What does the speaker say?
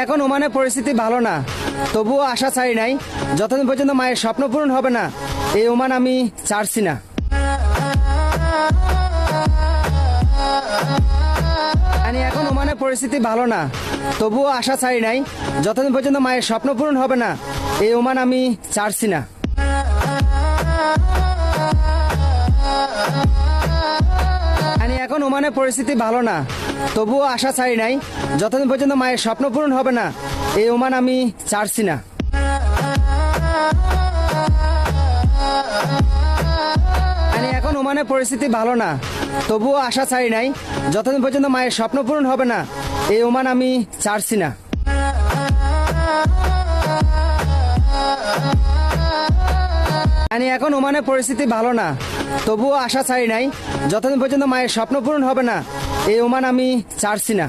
এখন ওমানের পরিস্থিতি ভালো না, তবুও আশা ছাড়ি নাই। যতদিন পর্যন্ত মায়ের স্বপ্ন পূরণ হবে না, এই ওমান আমি ছাড়ছি না। এখন ওমানের পরিস্থিতি ভালো না, তবুও আশা ছাড়ি নাই। যতদিন পর্যন্ত মায়ের স্বপ্ন পূরণ হবে না, এই ওমান আমি ছাড়ছি না। এখন ওমানের পরিস্থিতি ভালো না, তবুও আশা ছাড়ি নাই। যতদিন পর্যন্ত মায়ের স্বপ্ন পূরণ হবে না, এই ওমান আমি ছাড়ছি না। এখন ওমানের পরিস্থিতি ভালো না, তবুও আশা ছাড়ি নাই। যতদিন পর্যন্ত মায়ের স্বপ্ন পূরণ হবে না, এই ওমান আমি ছাড়ছি না। এখন ওমানের পরিস্থিতি ভালো না, তবুও আশা ছাড়ি নাই। যতদিন পর্যন্ত মায়ের স্বপ্ন পূরণ হবে না, এই ওমান আমি ছাড়ছি না।